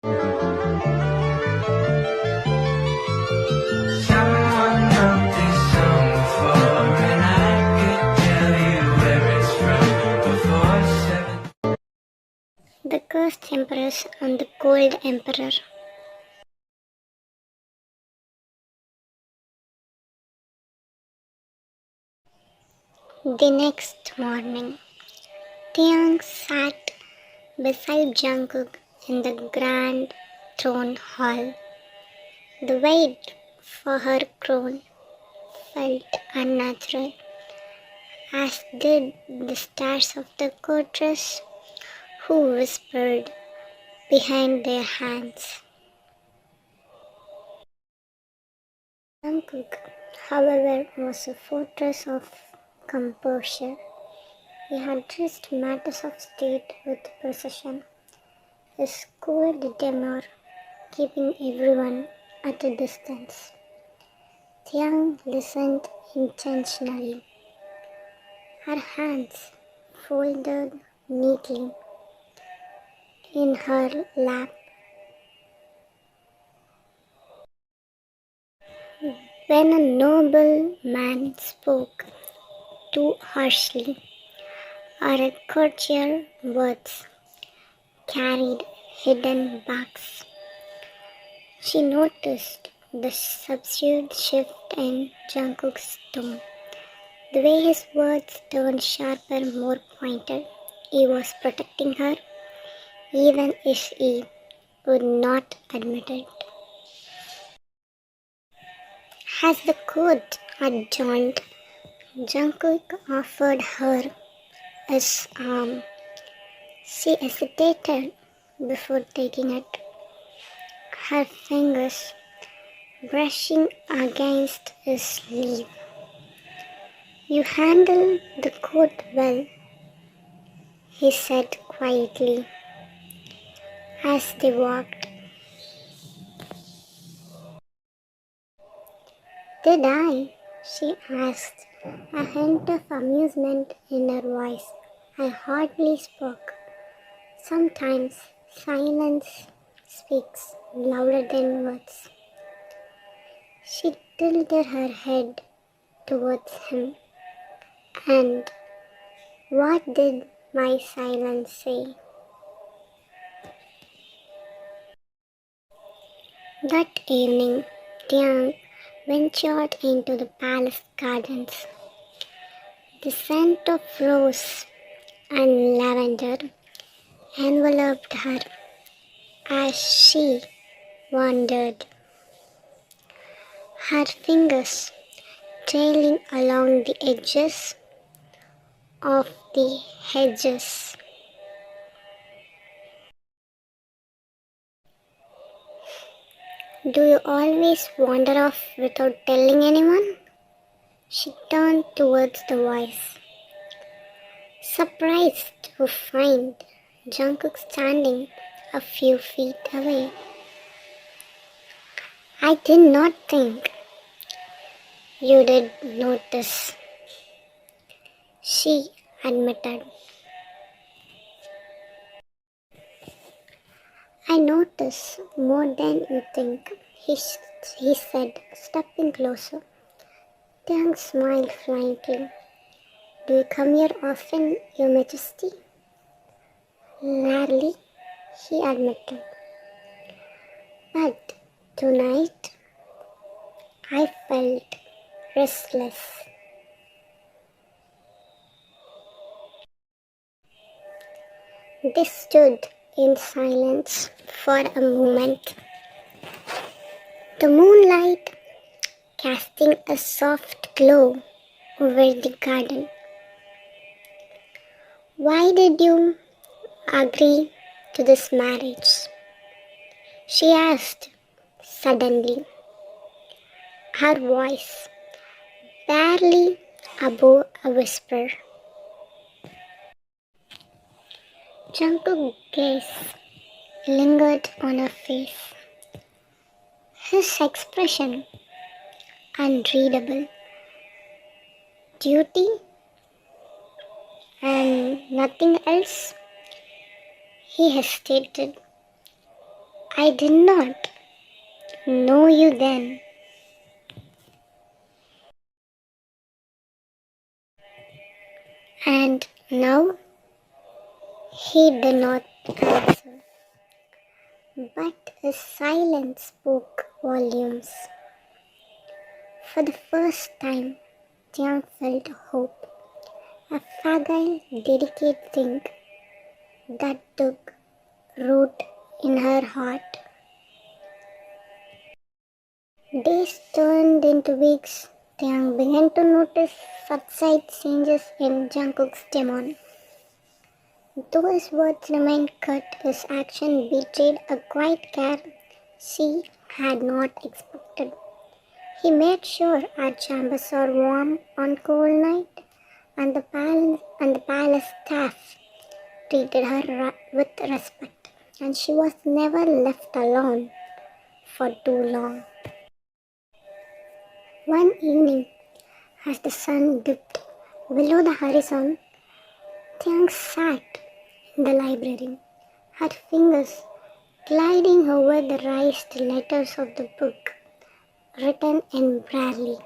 Someone wrote this song before, and I could tell you where it's from before 7. The cursed Empress and the cold Emperor. The next morning, Teahyung sat beside Jungkook in the grand throne hall. The wait for her crown felt unnatural, as did the stars of the courtiers who whispered behind their hands. Jungkook, however, was a fortress of composure. He had dressed matters of state with precision, his cool demeanor keeping everyone at a distance. Teahyung listened intentionally, her hands folded neatly in her lap. When a noble man spoke too harshly, or a courtier words carried hidden bugs, she noticed the subdued shift in Jungkook's tone. The way his words turned sharper, more pointed. He was protecting her, even if he would not admit it. As the court adjourned, Jungkook offered her his arm. She hesitated before taking it, her fingers brushing against his sleeve. "You handle the court well," he said quietly as they walked. "Did I?" she asked, a hint of amusement in her voice. "I hardly spoke. Sometimes silence speaks louder than words." She tilted her head towards him. "And what did my silence say?" That evening, Teahyung ventured into the palace gardens. The scent of rose and lavender enveloped her as she wandered, her fingers trailing along the edges of the hedges. "Do you always wander off without telling anyone?" She turned towards the voice, surprised to find Jungkook standing a few feet away. "I did not think you did notice," she admitted. "I notice more than you think," he said, stepping closer. Teahyung smiled frankly. "Do you come here often, Your Majesty?" "Rarely," he admitted. "But tonight I felt restless." They stood in silence for a moment, the moonlight casting a soft glow over the garden. "Why did you agree to this marriage?" she asked suddenly, her voice barely above a whisper. Jungkook's gaze lingered on her face, his expression unreadable. "Duty and nothing else?" he hesitated. I did not know you then. And now he did not answer, but his silence spoke volumes. For the first time, Teahyung felt hope, a fragile, delicate thing that took root in her heart. Days turned into weeks. Teahyung began to notice subtle changes in Jungkook's demeanor. Though his words remained curt, his action betrayed a quiet care she had not expected. He made sure our chambers are warm on cold night, and the palace staff treated her with respect, and she was never left alone for too long. One evening, as the sun dipped below the horizon, Teahyung sat in the library, her fingers gliding over the raised letters of the book, written in braille.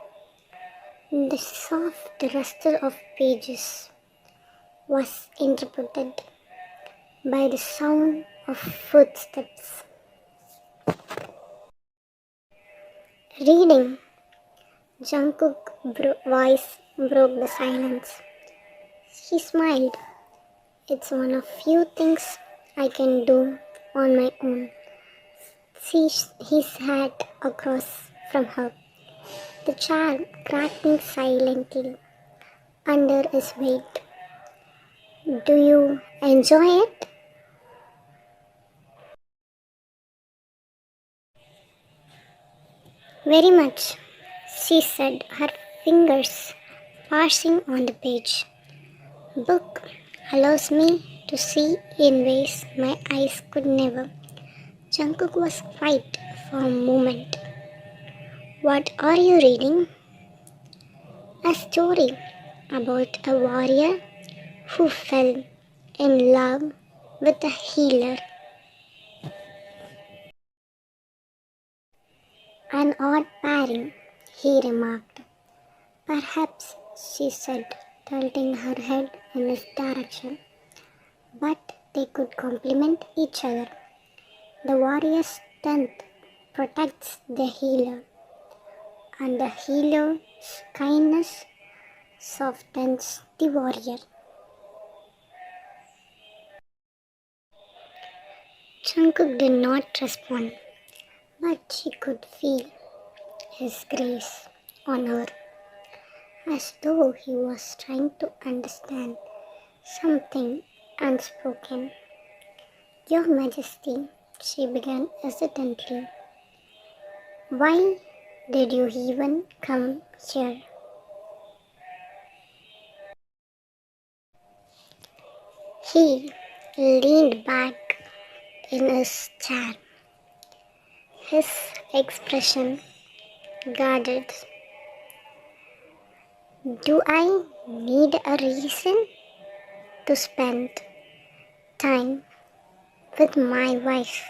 The soft rustle of pages was interpreted by the sound of footsteps. Reading, Jungkook's voice broke the silence. He smiled. It's one of few things I can do on my own. He sat across from her, the chair cracking silently under his weight. Do you enjoy it? Very much, she said, her fingers parsing on the page. Book allows me to see in ways my eyes could never. Jungkook was quiet for a moment. What are you reading? A story about a warrior who fell in love with a healer. An odd pairing, he remarked. Perhaps, she said, tilting her head in his direction. But they could complement each other. The warrior's strength protects the healer, and the healer's kindness softens the warrior. Jungkook did not respond, but she could feel his grace on her, as though he was trying to understand something unspoken. Your Majesty, she began hesitantly. Why did you even come here? He leaned back in his chair, his expression guarded. Do I need a reason to spend time with my wife?